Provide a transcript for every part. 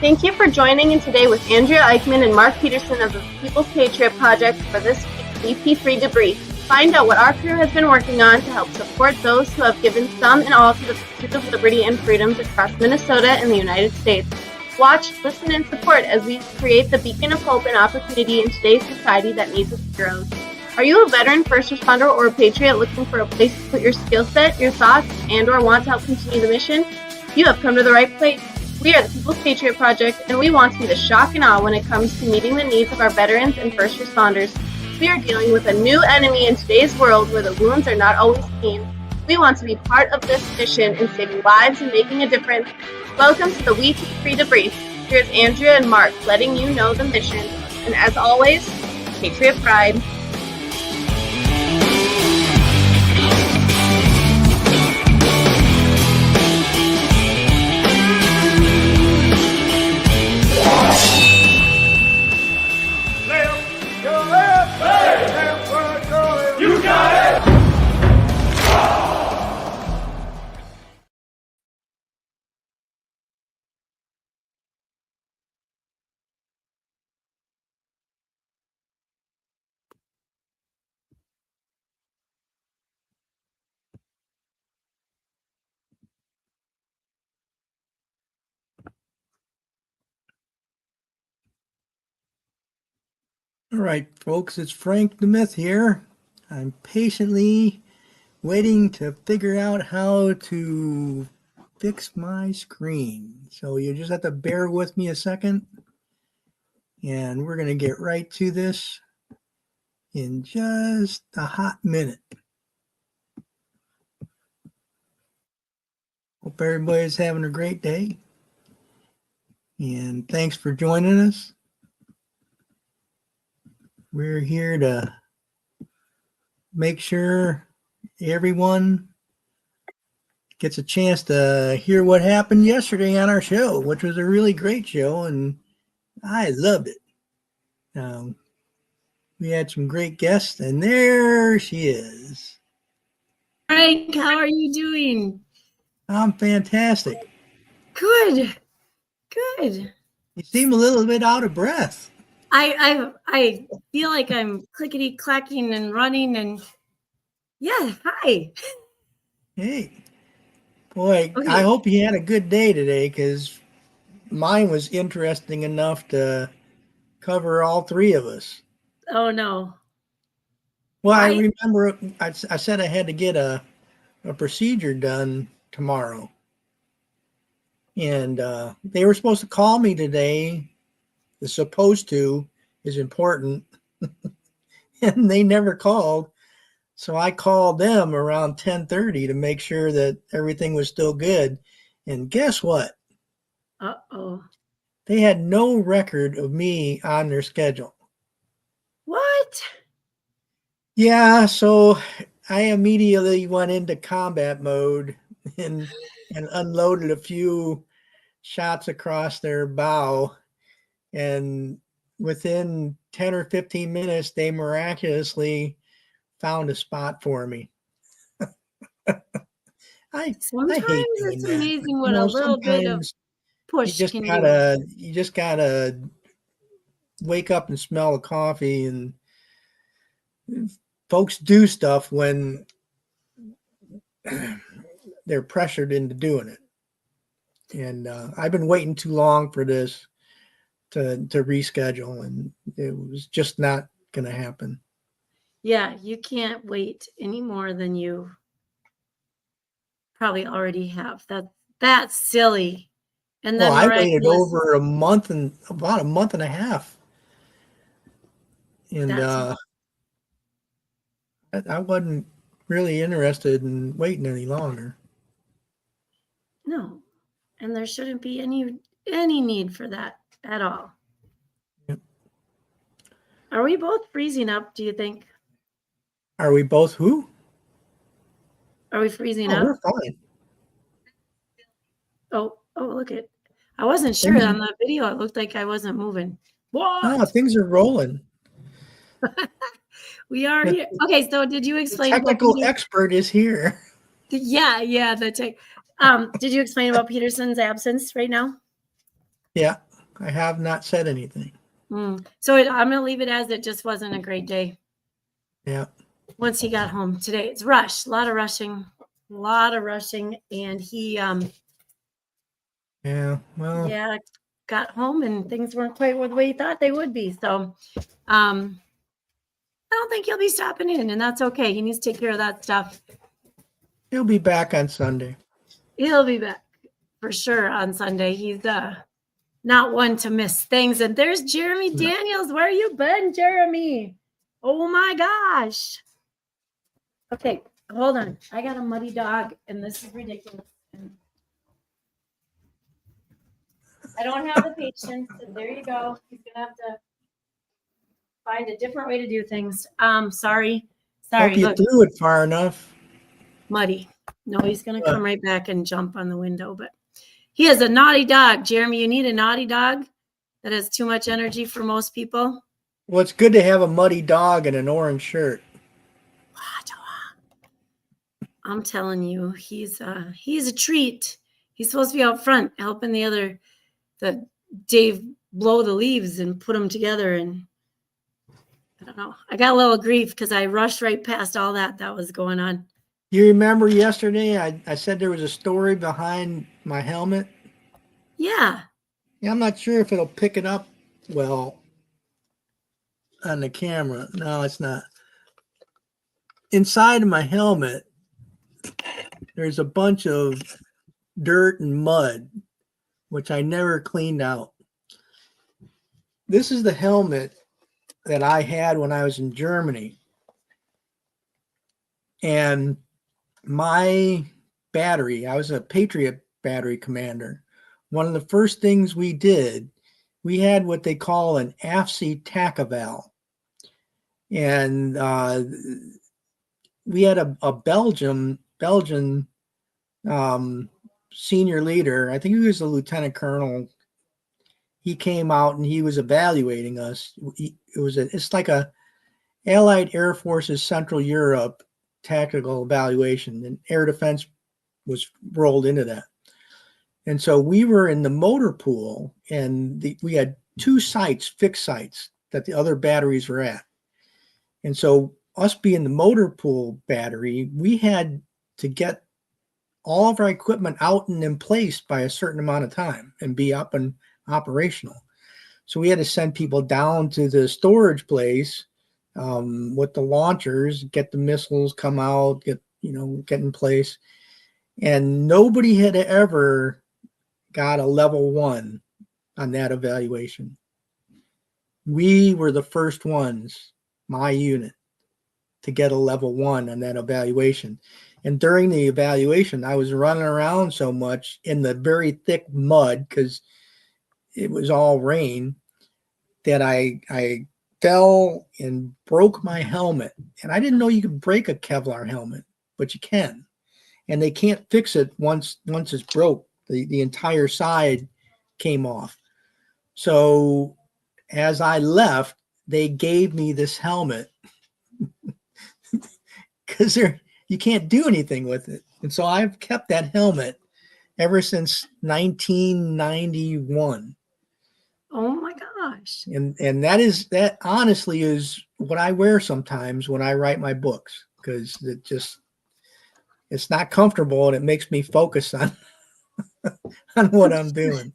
Thank you for joining in today with Andrea Eichmann and Mark Peterson of the People's Patriot Project for this week's WeP3 Debrief. Find out what our crew has been working on to help support those who have given some and all to the pursuit of liberty and freedoms across Minnesota and the United States. Watch, listen, and support as we create the beacon of hope and opportunity in today's society that needs its heroes. Are you a veteran, first responder, or a patriot looking for a place to put your skill set, your thoughts, and or want to help continue the mission? You have come to the right place. We are the People's Patriot Project, and we want to be the shock and awe when it comes to meeting the needs of our veterans and first responders. We are dealing with a new enemy in today's world where the wounds are not always clean. We want to be part of this mission in saving lives and making a difference. Welcome to the WeP3 Debrief. Here's Andrea and Mark letting you know the mission. And as always, Patriot Pride. All right, folks, it's Frank the Myth here. I'm patiently waiting to figure out how to fix my screen. So you just have to bear with me a second. And we're going to get right to this in just a hot minute. Hope everybody's having a great day. And thanks for joining us. We're here to make sure everyone gets a chance to hear what happened yesterday on our show, which was a really great show, and I loved it. We had some great guests, and there she is. Frank, how are you doing? I'm fantastic. Good. Good. You seem a little bit out of breath. I feel like I'm clickety clacking and running and yeah, hi. Hey. Boy, Okay. I hope you had a good day today, because mine was interesting enough to cover all three of us. Oh no. Well, I remember I said I had to get a procedure done tomorrow. And they were supposed to call me today. The supposed to is important. And they never called. So I called them around 10:30 to make sure that everything was still good. And guess what? Uh-oh. They had no record of me on their schedule. What? Yeah, so I immediately went into combat mode and unloaded a few shots across their bow. And within 10 or 15 minutes, they miraculously found a spot for me. Sometimes I hate it's doing amazing that. what a little bit of push can do. You just gotta wake up and smell the coffee, and folks do stuff when they're pressured into doing it. And I've been waiting too long for this to reschedule, and it was just not going to happen. Yeah, you can't wait any more than you probably already have. That's silly. And then I waited over about a month and a half. And I wasn't really interested in waiting any longer. No. And there shouldn't be any need for that at all. Yep. Are we both freezing up, do you think? Are we both who? Are we freezing up? We're fine. Oh, look at. I wasn't sure on the video. It looked like I wasn't moving. What? No, things are rolling. We are here. Okay, so did you explain? The technical expert is here. Yeah, the tech. Did you explain about Peterson's absence right now? Yeah. I have not said anything. So I'm going to leave it as it just wasn't a great day. Yeah. Once he got home today, it's rush, a lot of rushing, and he, Well, got home and things weren't quite the way he thought they would be. So, I don't think he'll be stopping in, and that's okay. He needs to take care of that stuff. he'll be back on Sunday. He'll be back for sure on Sunday. He's not one to miss things. And there's Jeremy Daniels. Where you been, Jeremy? Oh my gosh. Okay, hold on. I got a muddy dog, and this is ridiculous. I don't have the patience. So there you go. He's gonna have to find a different way to do things. Sorry. Hope you Look, threw it far enough. muddy. No, he's gonna come right back and jump on the window. But he is a naughty dog. Jeremy, you need a naughty dog that has too much energy for most people. Well, it's good to have a muddy dog and an orange shirt. I'm telling you, he's a treat. He's supposed to be out front helping the Dave blow the leaves and put them together. And I don't know. I got a little grief because I rushed right past all that was going on. You remember yesterday I said there was a story behind my helmet? Yeah. Yeah, I'm not sure if it'll pick it up well on the camera. No, it's not. Inside of my helmet, there's a bunch of dirt and mud, which I never cleaned out. This is the helmet that I had when I was in Germany. And my battery, I was a Patriot battery commander. One of the first things we did, we had what they call an AFC tachyval. And we had a Belgian senior leader. I think he was a lieutenant colonel. He came out and he was evaluating us. It's like a Allied Air Forces Central Europe tactical evaluation, and air defense was rolled into that. And so we were in the motor pool, and we had two sites, fixed sites that the other batteries were at. And so us being the motor pool battery, we had to get all of our equipment out and in place by a certain amount of time and be up and operational. So we had to send people down to the storage place with the launchers, get the missiles come out, get in place. And nobody had ever got a level 1 on that evaluation. We were the first ones, my unit, to get a level 1 on that evaluation. And during the evaluation, I was running around so much in the very thick mud because it was all rain that I fell and broke my helmet. And I didn't know you could break a Kevlar helmet, but you can. And they can't fix it once it's broke. The entire side came off. So as I left, they gave me this helmet because you can't do anything with it. And so I've kept that helmet ever since 1991. Oh my gosh. And that honestly is what I wear sometimes when I write my books, because it's not comfortable and it makes me focus on on what I'm doing.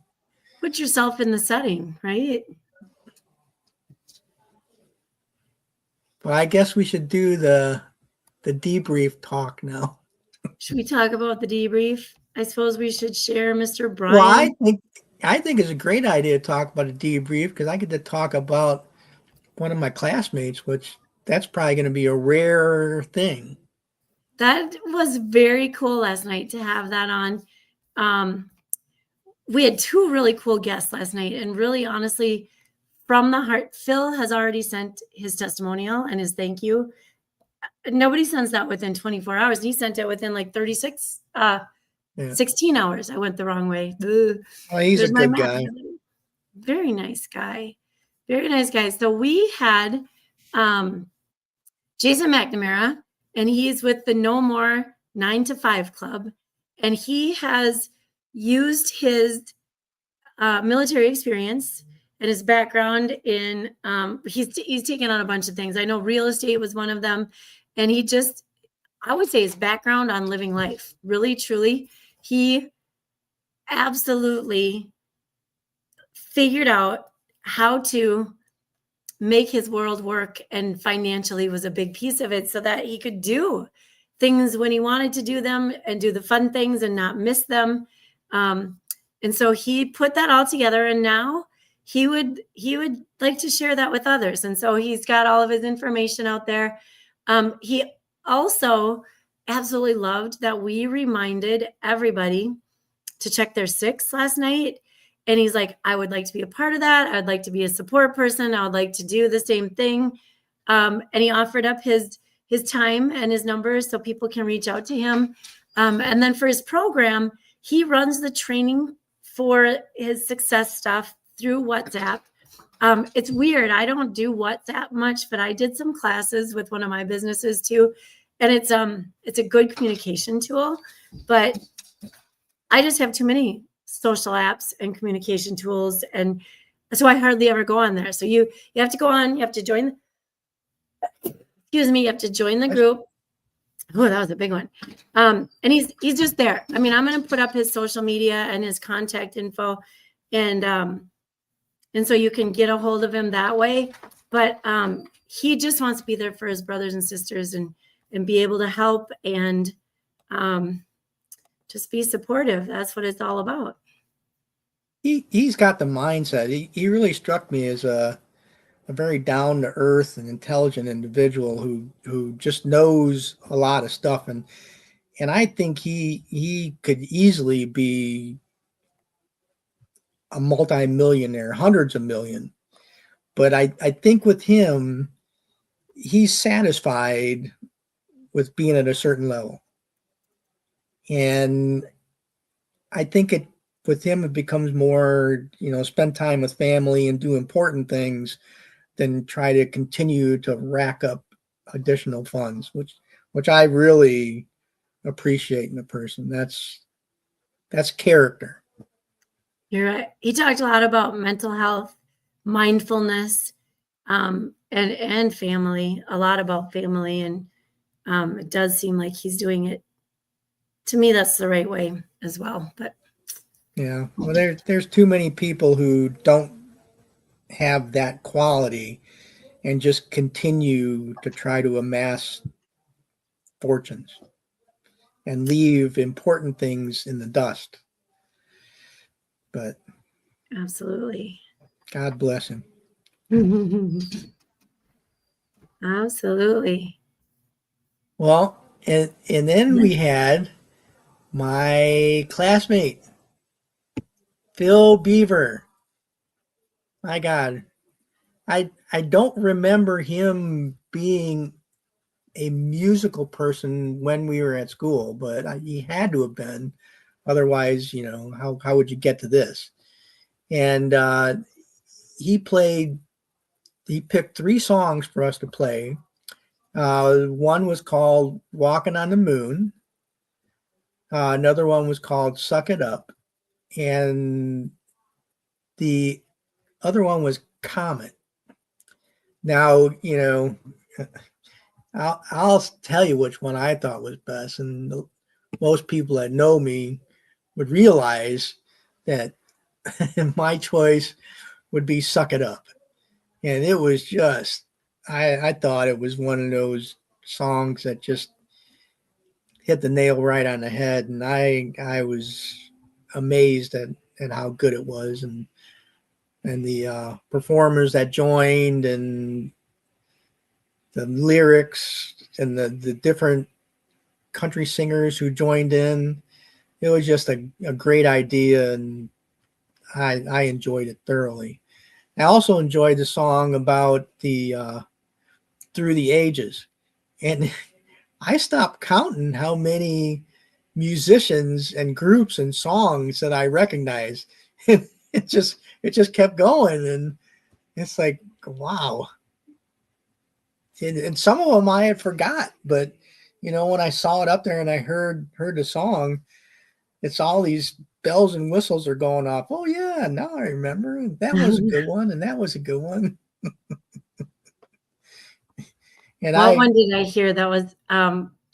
Put yourself in the setting, right? Well, I guess we should do the debrief talk now. Should we talk about the debrief? I suppose we should share Mr. Brian. Well, I think it's a great idea to talk about a debrief because I get to talk about one of my classmates, which that's probably going to be a rare thing. That was very cool last night to have that on. We had two really cool guests last night, and really honestly, from the heart, Phil has already sent his testimonial and his thank you. Nobody sends that within 24 hours. He sent it within like 16 hours. I went the wrong way. Well, he's a good guy. Very nice guy. Very nice guy. So we had Jason McNamara, and he's with the No More 9 to 5 Club. And he has used his military experience and his background in he's taken on a bunch of things. I know real estate was one of them, and I would say his background on living life, really truly, he absolutely figured out how to make his world work, and financially was a big piece of it, so that he could do things when he wanted to do them and do the fun things and not miss them. And so he put that all together, and now he would like to share that with others. And so he's got all of his information out there. He also absolutely loved that we reminded everybody to check their 6 last night. And he's like, I would like to be a part of that. I'd like to be a support person. I would like to do the same thing. And he offered up his time and his numbers so people can reach out to him. And then for his program, he runs the training for his success stuff through WhatsApp. It's weird. I don't do WhatsApp much, but I did some classes with one of my businesses too. And it's a good communication tool, but I just have too many social apps and communication tools. And so I hardly ever go on there. So you have to go on, you have to join, you have to join the group. Oh, that was a big one. And he's just there. I mean, I'm going to put up his social media and his contact info, and so you can get a hold of him that way. But he just wants to be there for his brothers and sisters and be able to help and just be supportive. That's what it's all about. He's got the mindset. He really struck me as a very down to earth and intelligent individual who just knows a lot of stuff, and I think he could easily be a multi-millionaire, hundreds of million. But I think with him, he's satisfied with being at a certain level, and I think with him, it becomes more, spend time with family and do important things than try to continue to rack up additional funds, which I really appreciate in a person. That's character. You're right. He talked a lot about mental health, mindfulness, and family, a lot about family. And it does seem like he's doing it. To me, that's the right way as well. But yeah, well, there's too many people who don't have that quality and just continue to try to amass fortunes and leave important things in the dust. But absolutely, God bless him. Absolutely. Well, and then we had my classmate, Phil Beaver. My God, I don't remember him being a musical person when we were at school, but he had to have been. Otherwise, how would you get to this? And he picked 3 songs for us to play. One was called Walking on the Moon. Another one was called Suck It Up. And the other one was Comet. Now, I'll tell you which one I thought was best. And most people that know me would realize that my choice would be Suck It Up. And it was just, I thought it was one of those songs that just hit the nail right on the head. And I was amazed at how good it was, and the performers that joined, and the lyrics, and the different country singers who joined in. It was just a great idea, and I enjoyed it thoroughly. I also enjoyed the song about the Through the Ages, and I stopped counting how many musicians and groups and songs that I recognized. It just kept going, and it's like, wow. And some of them I had forgot, but when I saw it up there and I heard the song, it's all these bells and whistles are going off. Oh yeah, now I remember. That was a good one, and that was a good one. And What one did I hear that was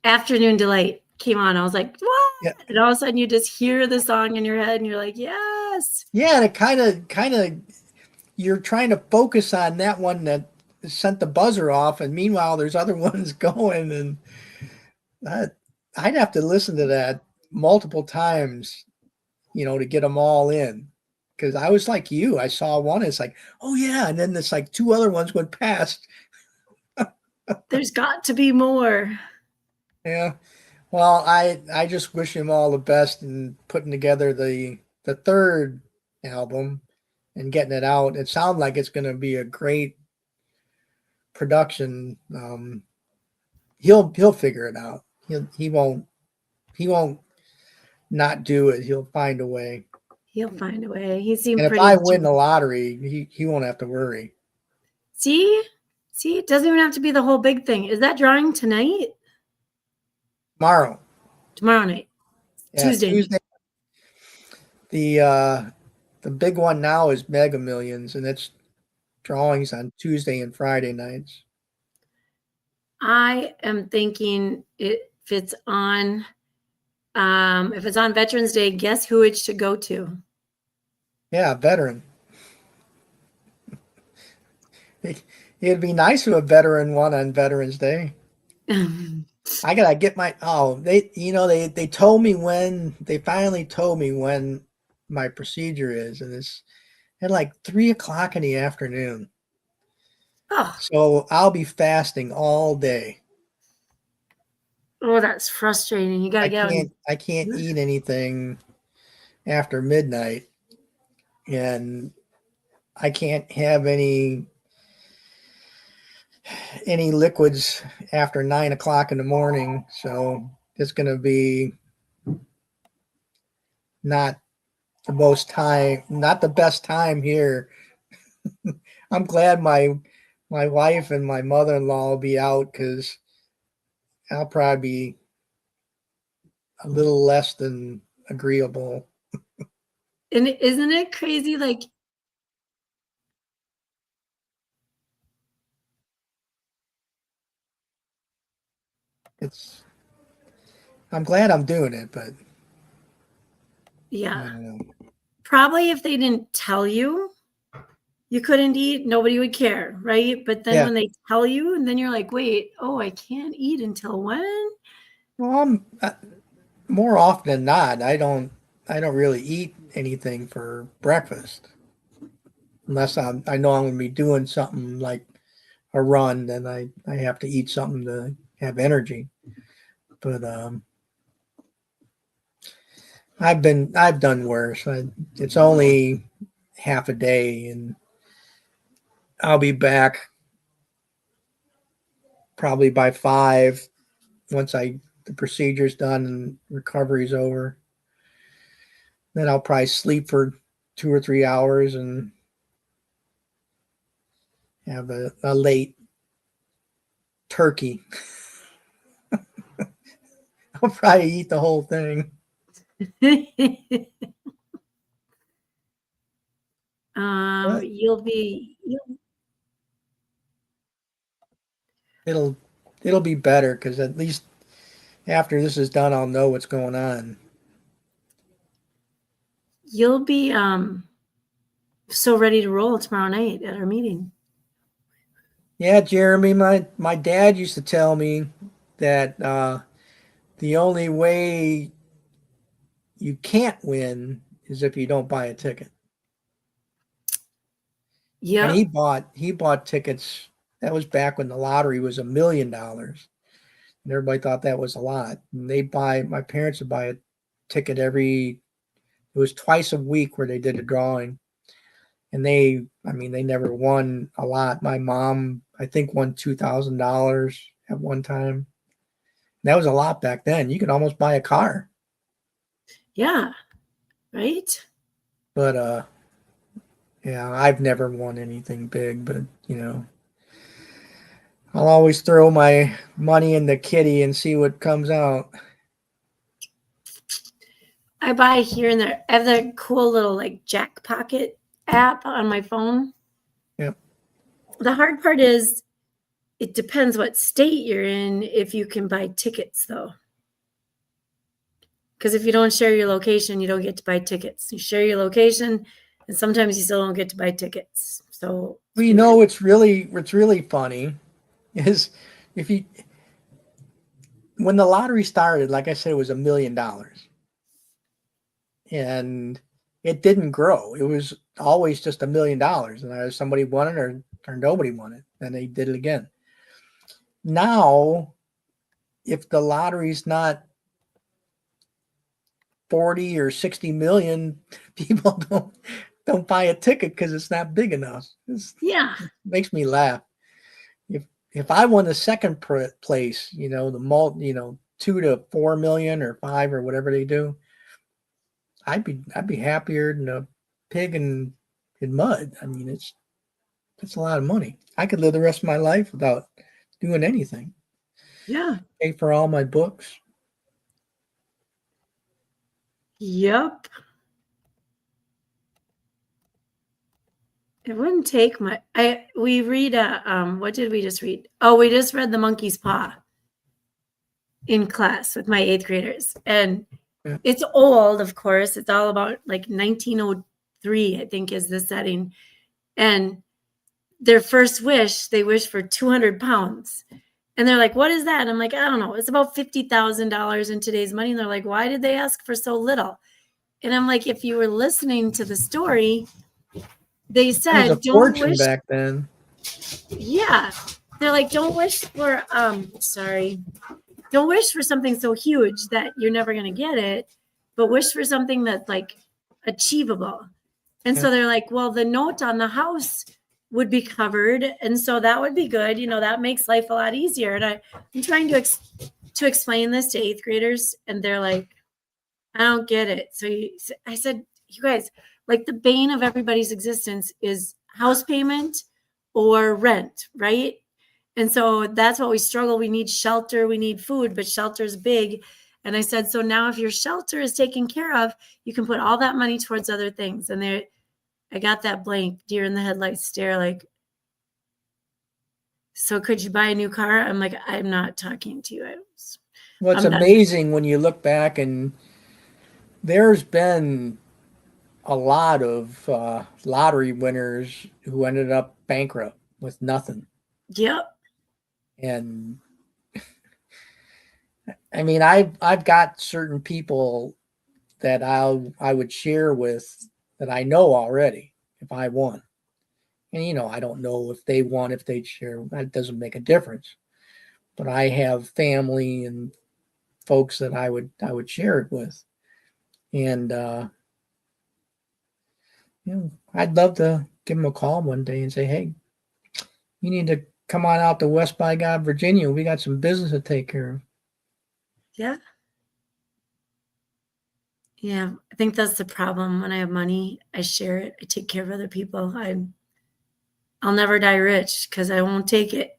Afternoon Delight came on? I was like, what? Yeah. And all of a sudden you just hear the song in your head and you're like, yes. Yeah, and it kind of you're trying to focus on that one that sent the buzzer off, and meanwhile there's other ones going, and I'd have to listen to that multiple times, to get them all in. Because I was like you, I saw one, it's like, oh yeah, and then there's like two other ones went past. There's got to be more. Yeah. Well, I just wish him all the best in putting together the third album and getting it out. It sounds like it's going to be a great production. He'll figure it out. He won't not do it. He'll find a way. He'll find a way. He seemed And if pretty. I win the lottery, he won't have to worry. See, it doesn't even have to be the whole big thing. Is that drawing tonight? Tomorrow night. Yeah, Tuesday. The big one now is Mega Millions, and it's drawings on Tuesday and Friday nights. I am thinking if it's on Veterans Day, guess who it should go to? Yeah, veteran. It'd be nice to have a veteran one on Veterans Day. I gotta get my they told me when they finally told me when my procedure is, and it's at like 3:00 in the afternoon. Oh. So I'll be fasting all day. Oh, that's frustrating. You gotta I can't eat anything after midnight, and I can't have any liquids after 9:00 in the morning. So it's going to be not the best time here. I'm glad my wife and my mother-in-law will be out, because I'll probably be a little less than agreeable. And isn't it crazy? Like, I'm glad I'm doing it, but yeah, I don't know. Probably if they didn't tell you couldn't eat, nobody would care, right? But then when they tell you, and then you're like, wait, oh, I can't eat until when? Well, more often than not, I don't really eat anything for breakfast, unless I know I'm going to be doing something like a run. Then I have to eat something to have energy. But I've done worse. It's only half a day, and I'll be back probably by 5 once the procedure's done and recovery's over. Then I'll probably sleep for 2 or 3 hours and have a late turkey. I'll probably eat the whole thing. It'll be better, because at least after this is done, I'll know what's going on. You'll be so ready to roll tomorrow night at our meeting. Yeah, Jeremy, my dad used to tell me that the only way you can't win is if you don't buy a ticket. Yeah. And he bought tickets. That was back when the lottery was $1 million. And everybody thought that was a lot. And my parents would buy a ticket it was twice a week where they did a drawing. And they never won a lot. My mom, I think, won $2,000 at one time. That was a lot back then. You could almost buy a car. Yeah. Right. But yeah, I've never won anything big, but I'll always throw my money in the kitty and see what comes out. I buy here and there. I have the cool little like Jack Pocket app on my phone. Yep. The hard part is it depends what state you're in if you can buy tickets though. Because if you don't share your location, you don't get to buy tickets. You share your location, and sometimes you still don't get to buy tickets. So Well, you know, what's really funny is when the lottery started, like I said, it was $1 million, and it didn't grow. It was always just $1 million, and either somebody won it or nobody won it, and they did it again. Now, if the lottery's not 40 or 60 million, people don't buy a ticket because it's not big enough. It makes me laugh. If I won the second place, you know, the 2 to 4 million or 5 or whatever they do, I'd be happier than a pig in mud. I mean, it's a lot of money. I could live the rest of my life without doing anything. Yeah. Pay for all my books. Yep. It wouldn't take much. We read what did we just read? Oh, we just read The Monkey's Paw in class with my 8th graders. And it's old, of course. It's all about like 1903, I think, is the setting. And their first wish, they wish for 200 pounds. And they're like, what is that? And I'm like, I don't know. It's about $50,000 in today's money. And they're like, why did they ask for so little? And I'm like, if you were listening to the story, they said, it was a fortune back then. Yeah. They're like, don't wish for, don't wish for something so huge that you're never going to get it, but wish for something that's like achievable. And so they're like, well, the note on the house would be covered. And so that would be good. You know, that makes life a lot easier. And I'm trying to explain this to 8th graders. And they're like, I don't get it. So I said, you guys, like the bane of everybody's existence is house payment or rent, right? And so that's what we struggle. We need shelter, we need food, but shelter's big. And I said, so now if your shelter is taken care of, you can put all that money towards other things. And I got that blank deer in the headlights stare like, so could you buy a new car? I'm like, I'm not talking to you. Well, it's amazing when you look back, and there's been a lot of lottery winners who ended up bankrupt with nothing. Yep. And I mean, I've got certain people that I would share with that I know already if I won. And, you know, I don't know if they won, if they'd share. That doesn't make a difference. But I have family and folks that I would share it with. And, you know, I'd love to give them a call one day and say, hey, you need to come on out to West by God, Virginia. We got some business to take care of. Yeah. Yeah. I think that's the problem. When I have money, I share it. I take care of other people. I'll never die rich because I won't take it.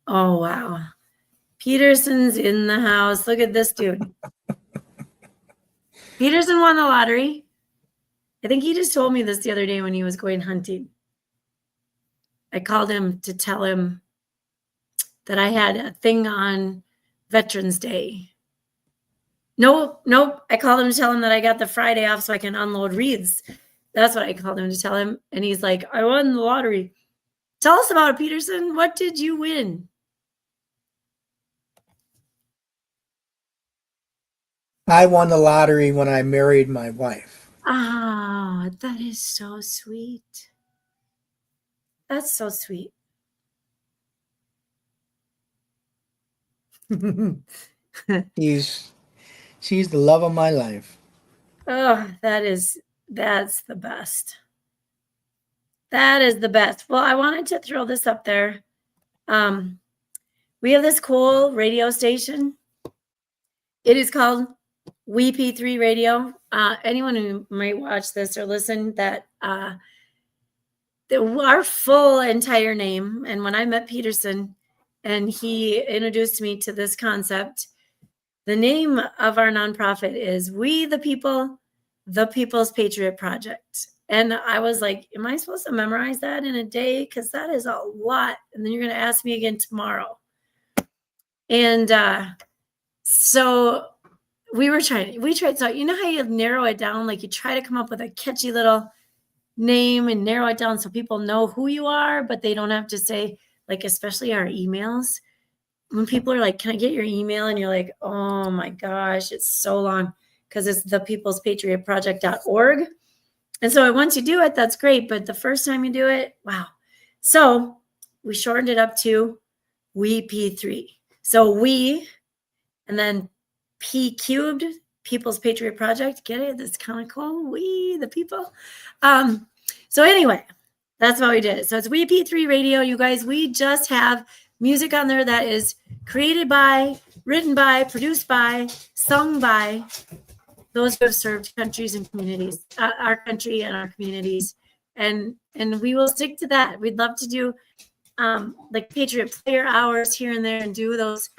Oh, wow. Peterson's in the house. Look at this dude. Peterson won the lottery. I think he just told me this the other day when he was going hunting. I called him to tell him that I had a thing on Veterans Day. Nope. I called him to tell him that I got the Friday off so I can unload wreaths. That's what I called him to tell him. And he's like, I won the lottery. Tell us about it, Peterson. What did you win? I won the lottery when I married my wife. Ah, that is so sweet. That's so sweet. She's the love of my life. Oh, that's the best. That is the best. Well, I wanted to throw this up there. We have this cool radio station. It is called WeP3 Radio. Anyone who might watch this or listen, that our full entire name. And when I met Peterson and he introduced me to this concept, the name of our nonprofit is We the People, the People's Patriot Project. And I was like, am I supposed to memorize that in a day? Because that is a lot. And then you're going to ask me again tomorrow. And so we tried. So you know how you narrow it down? Like you try to come up with a catchy little name and narrow it down so people know who you are, but they don't have to say, like, especially our emails. When people are like, can I get your email? And you're like, oh my gosh, it's so long because it's thepeoplespatriotproject.org. And so once you do it, that's great. But the first time you do it, wow. So we shortened it up to WeP3. So we, and then P cubed, People's Patriot Project. Get it? That's kind of cool. We, the people. So anyway, that's what we did. So it's WeP3 Radio, you guys. We just have music on there that is created by, written by, produced by, sung by those who have served countries and communities, our country and our communities. And we will stick to that. We'd love to do like Patriot Player hours here and there and do those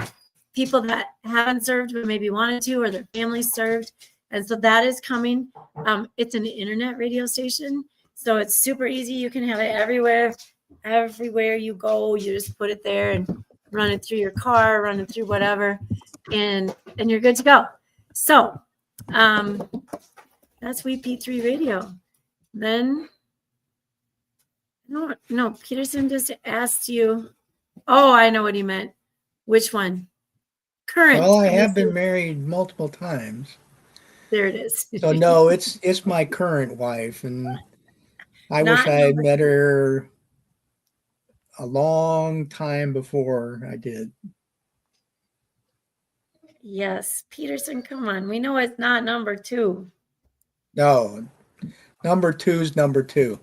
people that haven't served but maybe wanted to, or their families served. And so that is coming. It's an internet radio station, so it's super easy. You can have it everywhere you go. You just put it there and run it through your car, run it through whatever, and you're good to go. So that's WeP3 Radio. Then no, Peterson just asked you. Oh, I know what he meant. Which one? Current. Well, I have been married multiple times. There it is. So no, it's my current wife, and I wish I had met her a long time before I did. Yes, Peterson, come on. We know it's not number 2. No, number 2 is number 2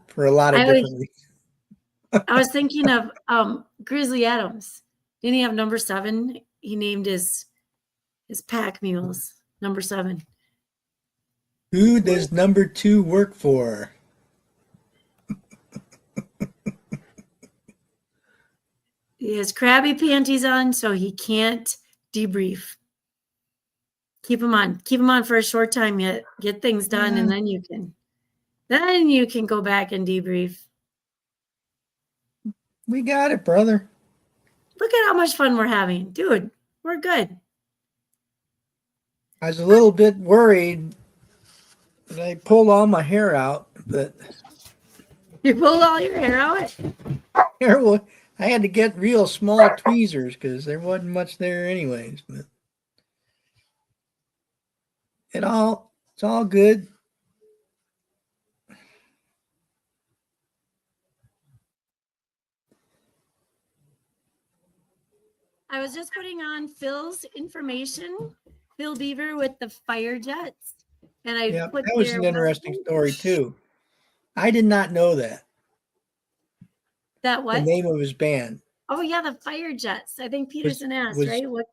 for a lot of different reasons. I was thinking of Grizzly Adams. Didn't he have number 7? He named his pack mules number 7. Who does number 2 work for? He has crabby panties on, so he can't debrief. Keep him on for a short time yet. Get things done, and then you can go back and debrief. We got it, brother. Look at how much fun we're having. Dude, we're good. I was a little bit worried. I pulled all my hair out, but You pulled all your hair out? I had to get real small tweezers because there wasn't much there anyways. But it's all good. I was just putting on Phil's information, Phil Beaver with the fire jets. And that was an interesting story too. I did not know that. That what? The name of his band. Oh yeah, the Fire Jets. I think Peterson asked, right? What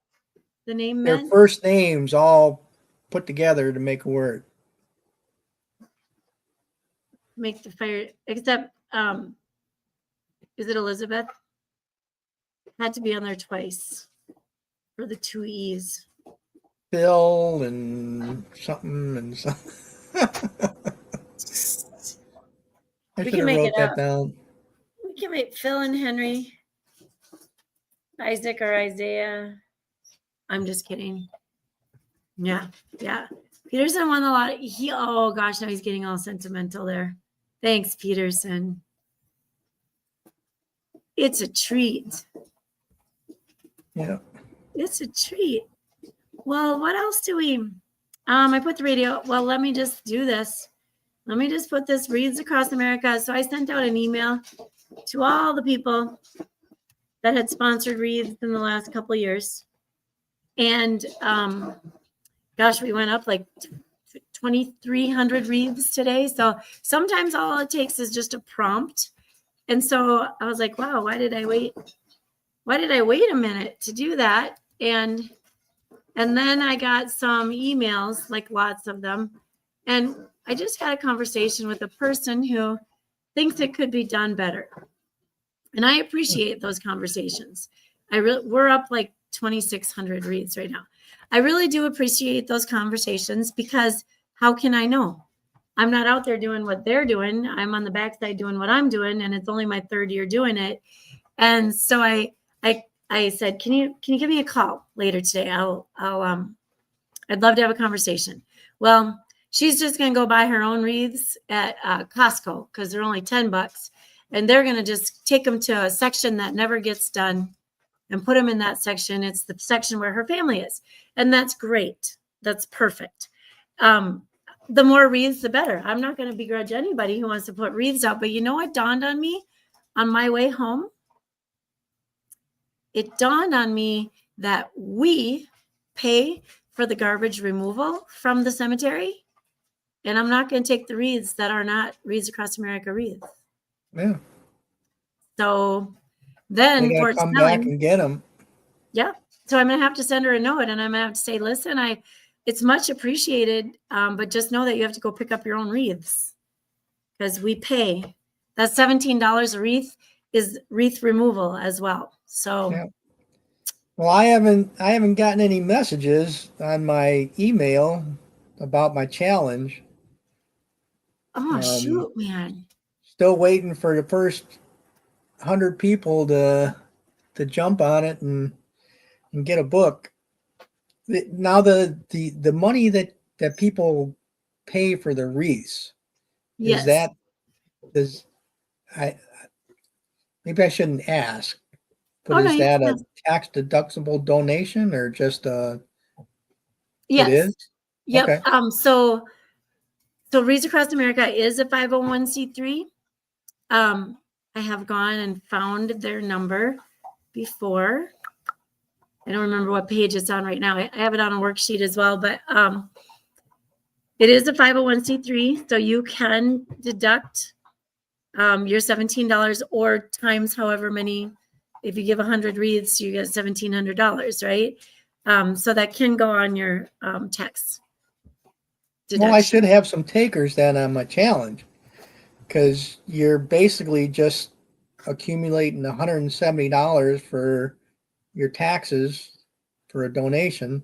the name their meant? Their first names all put together to make a word. Make the fire, except is it Elizabeth? Had to be on there twice for the 2 E's. Phil and something and something. I should have wrote that down. We can make Phil and Henry, Isaac or Isaiah. I'm just kidding. Yeah. Peterson won a lot. Oh gosh, now he's getting all sentimental there. Thanks, Peterson. It's a treat. Yeah. It's a treat. Well, what else do we? I put the radio. Well, let me just do this. Let me just put this Reads Across America. So I sent out an email to all the people that had sponsored Reads in the last couple of years. And gosh, we went up like 2,300 Reads today. So sometimes all it takes is just a prompt. And so I was like, wow, why did I wait? Why did I wait a minute to do that? And then I got some emails, like lots of them. And I just had a conversation with a person who thinks it could be done better. And I appreciate those conversations. We're up like 2,600 reads right now. I really do appreciate those conversations because how can I know? I'm not out there doing what they're doing. I'm on the backside doing what I'm doing, and it's only my third year doing it. And so I said, can you give me a call later today? I'd love to have a conversation. Well, she's just going to go buy her own wreaths at Costco because they're only $10, and they're going to just take them to a section that never gets done and put them in that section. It's the section where her family is, and that's great. That's perfect. The more wreaths, the better. I'm not going to begrudge anybody who wants to put wreaths out, but you know what dawned on me on my way home? It dawned on me that we pay for the garbage removal from the cemetery, and I'm not going to take the wreaths that are not Wreaths Across America wreaths. Yeah. So then They for gotta come selling, back and get them. yeah. So I'm going to have to send her a note, and I'm going to have to say, listen, it's much appreciated, but just know that you have to go pick up your own wreaths because we pay. That $17 a wreath is wreath removal as well. So, Yeah. Well, I haven't gotten any messages on my email about my challenge. oh, shoot, man. Still waiting for the first 100 people to jump on it and get a book. Now the money that people pay for the wreaths, Yes. Maybe I shouldn't ask, but Oh, no, is you that can a ask. tax deductible donation or just it Yes. is? Yep. Okay. So Wreaths Across America is a 501c3. I have gone and found their number before. I don't remember what page it's on right now. I have it on a worksheet as well, but it is a 501c3, so you can deduct your $17 or times however many. If you give 100 wreaths, you get $1,700, right? So that can go on your tax deduction. Well, I should have some takers then on my challenge because you're basically just accumulating $170 for your taxes for a donation,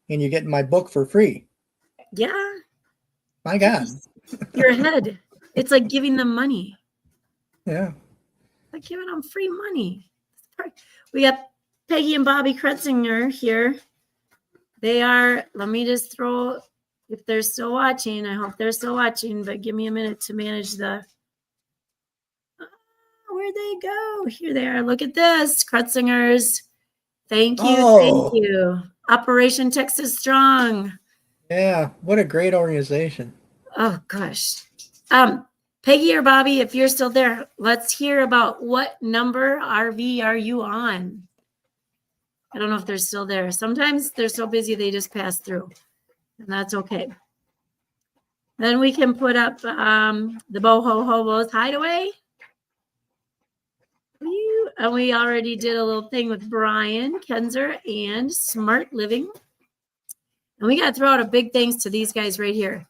and you're getting my book for free. Yeah. My God. You're ahead. It's like giving them money. Yeah. Like giving them free money. We got Peggy and Bobby Kretzinger here. They are, let me just throw, if they're still watching, I hope they're still watching, but give me a minute to manage the, where'd they go? Here they are. Look at this, Kretzingers. Thank you. Oh. Thank you. Operation Texas Strong. Yeah. What a great organization. Oh, gosh. Peggy or Bobby, if you're still there, let's hear about what number RV are you on? I don't know if they're still there. Sometimes they're so busy they just pass through, and that's okay. Then we can put up the Boho Hobos Hideaway. And we already did a little thing with Brian Kenzer and Smart Living. And we got to throw out a big thanks to these guys right here.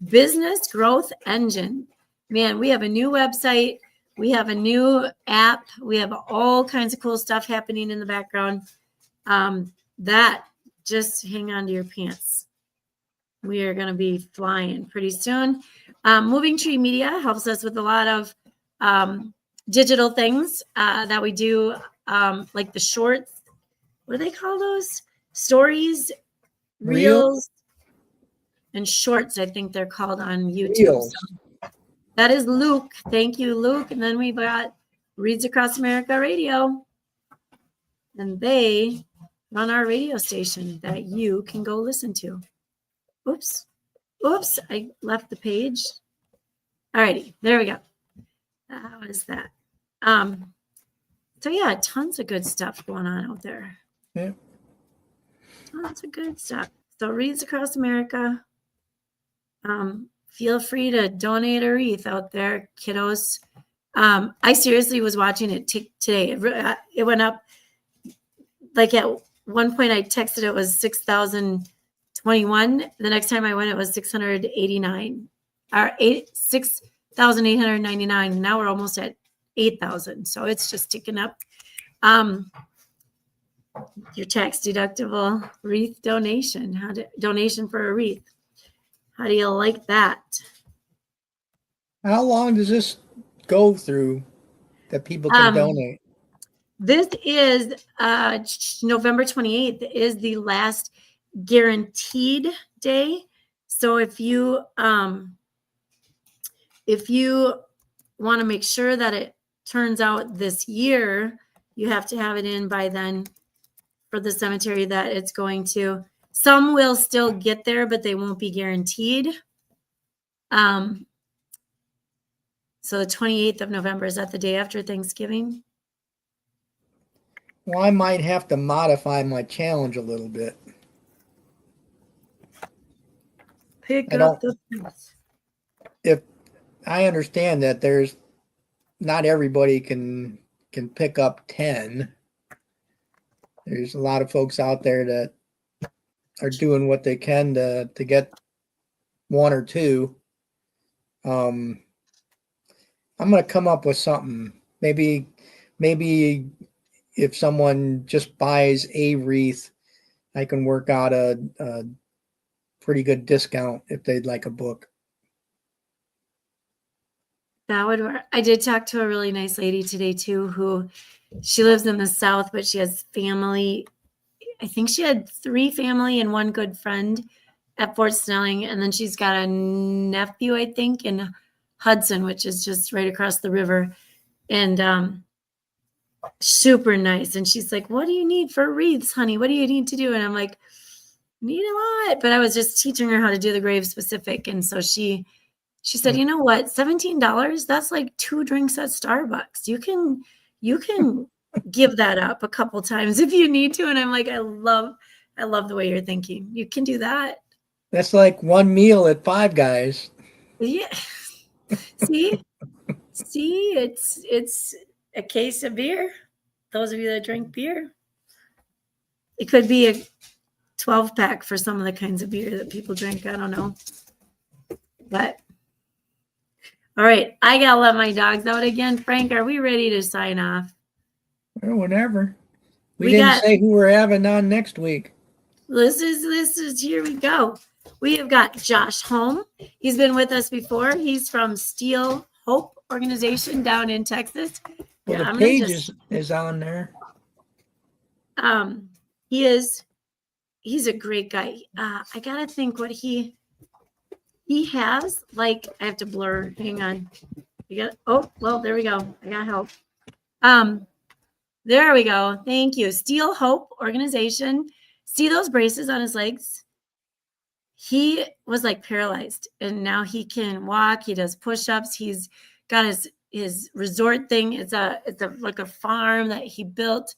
Business Growth Engine. Man, we have a new website. We have a new app. We have all kinds of cool stuff happening in the background. That, just hang on to your pants. We are going to be flying pretty soon. Moving Tree Media helps us with a lot of digital things that we do, like the shorts. What do they call those? Stories, reels, and shorts, I think they're called on YouTube. So that is Luke. Thank you, Luke. And then we've got Reads Across America Radio. And they run our radio station that you can go listen to. Oops, I left the page. All righty, there we go. How is that? So yeah, tons of good stuff going on out there. Yeah. Tons of good stuff. So Reads Across America. Feel free to donate a wreath out there, kiddos. I seriously was watching it today. It went up. Like at one point I texted it was 6,021. The next time I went, it was 689 or 6,899. Now we're almost at 8,000. So it's just ticking up. your tax deductible wreath donation. Donation for a wreath. How do you like that? How long does this go through that people can donate? This is November 28th is the last guaranteed day. So if you want to make sure that it turns out this year, you have to have it in by then for the cemetery that it's going to. Some will still get there, but they won't be guaranteed. So the 28th of November, is that the day after Thanksgiving? Well, I might have to modify my challenge a little bit. Pick up the pace. If I understand that there's not everybody can pick up 10. There's a lot of folks out there that are doing what they can to get 1 or 2. I'm going to come up with something. Maybe if someone just buys a wreath, I can work out a pretty good discount if they'd like a book. That would work. I did talk to a really nice lady today too, who she lives in the South, but she has family. I think she had 3 family and 1 good friend at Fort Snelling. And then she's got a nephew, I think, in Hudson, which is just right across the river. And super nice. And she's like, what do you need for wreaths, honey? What do you need to do? And I'm like, need a lot. But I was just teaching her how to do the grave specific. And so she said, you know what, $17, that's like 2 drinks at Starbucks. You can give that up a couple times if you need to. And I'm like, I love the way you're thinking. You can do that. That's like 1 meal at Five Guys. Yeah. See, it's a case of beer. Those of you that drink beer, it could be a 12-pack for some of the kinds of beer that people drink. I don't know. But all right, I gotta let my dogs out again. Frank, are we ready to sign off? Or whatever. We didn't say who we're having on next week. This is here we go. We have got Josh Holm. He's been with us before. He's from Steel Hope organization down in Texas. Well, the page is on there. He's a great guy. I gotta think what he has. Like, I have to blur. Hang on. There we go. I got help. There we go. Thank you. Steel Hope organization. See those braces on his legs? He was like paralyzed, and now he can walk. He does push-ups. He's got his resort thing. It's like a farm that he built,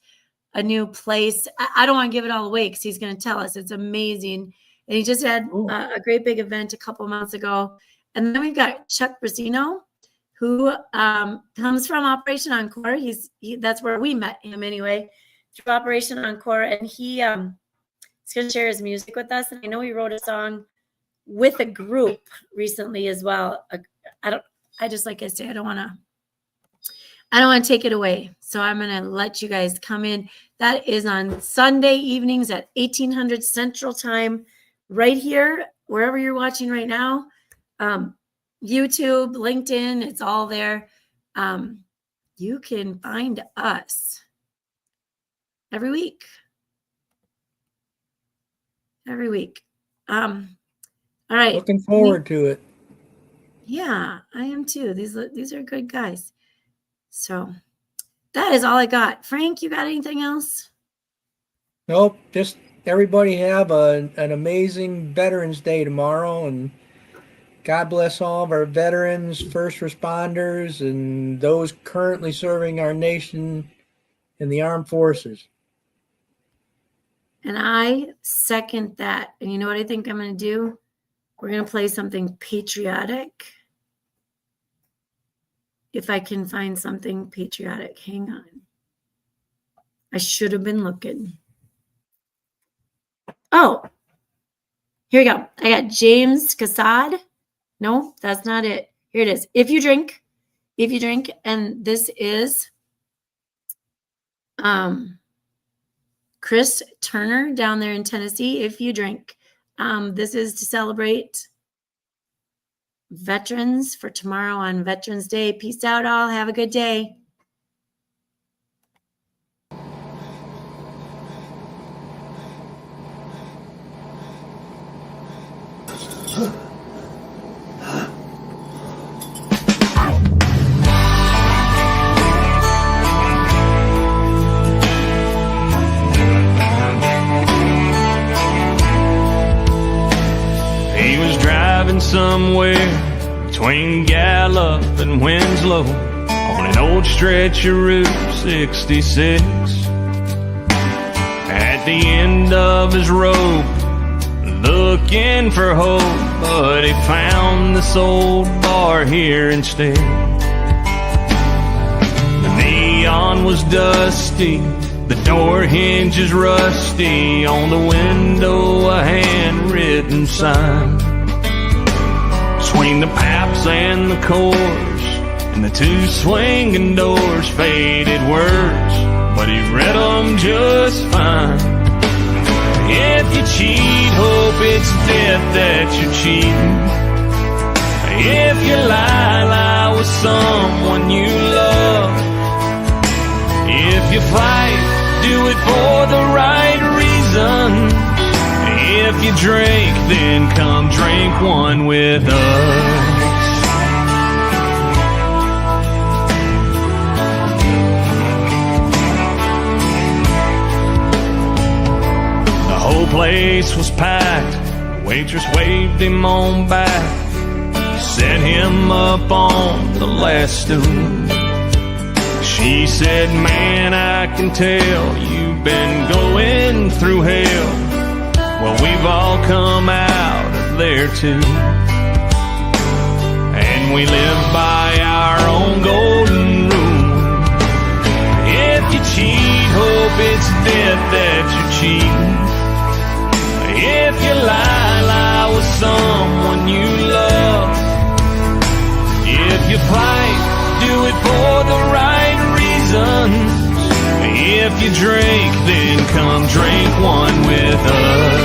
a new place. I don't want to give it all away because he's going to tell us. It's amazing. And he just had a great big event a couple months ago. And then we've got Chuck Brasino, who comes from Operation Encore. That's where we met him anyway, through Operation Encore. And he's going to share his music with us. And I know he wrote a song with a group recently as well. I just, like I say, I don't want to take it away. So I'm going to let you guys come in. That is on Sunday evenings at 1800 Central Time, right here, wherever you're watching right now. YouTube, LinkedIn, it's all there. You can find us every week. All right. Looking forward to it. Yeah, I am too. These are good guys. So that is all I got. Frank, you got anything else? Nope. Just everybody have an amazing Veterans Day tomorrow, and God bless all of our veterans, first responders, and those currently serving our nation in the armed forces. And I second that. And you know what I think I'm going to do? We're going to play something patriotic. If I can find something patriotic. Hang on. I should have been looking. Oh, here we go. I got James Casad. No, that's not it. Here it is. If you drink, and this is Chris Turner down there in Tennessee, if you drink. This is to celebrate veterans for tomorrow on Veterans Day. Peace out, all. Have a good day. He was driving somewhere between Gallup and Winslow on an old stretch of Route 66. At the end of his rope, looking for hope, but he found this old bar here instead. The neon was dusty, the door hinges rusty, on the window a handwritten sign. Between the Paps and the Coors and the two swinging doors, faded words, but he read them just fine. If you cheat, hope it's death that you're cheating. If you lie, lie with someone you love. If you fight, do it for the right reason. If you drink, then come drink one with us. The whole place was packed. Waitress waved him on back, set him up on the last stool. She said, man, I can tell you've been going through hell. Well, we've all come out of there too, and we live by our own golden rule. If you cheat, hope it's death that you're cheating. If you lie, lie with someone you love. If you fight, do it for the right reasons. If you drink, then come drink one with us.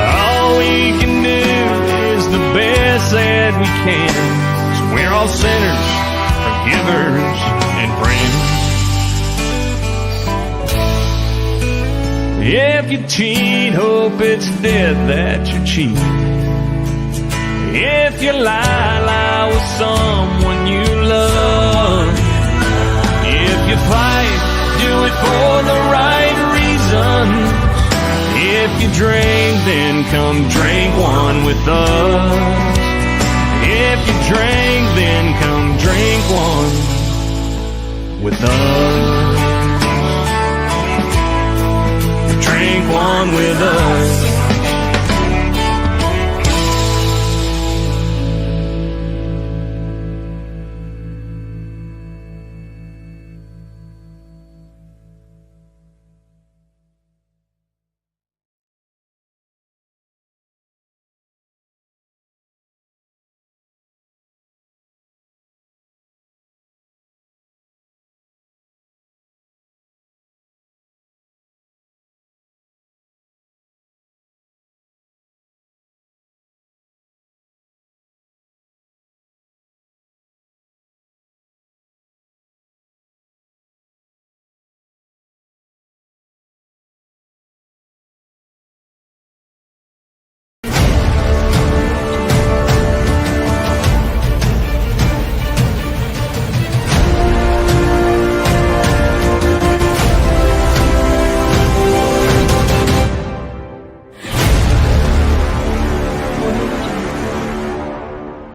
All we can do is the best that we can. So we're all sinners, forgivers, and friends. If you cheat, hope it's death that you're cheating. If you lie, lie with someone you love. If you fight, do it for the right reasons. If you drink, then come drink one with us. If you drink, then come drink one with us. Drink one with us.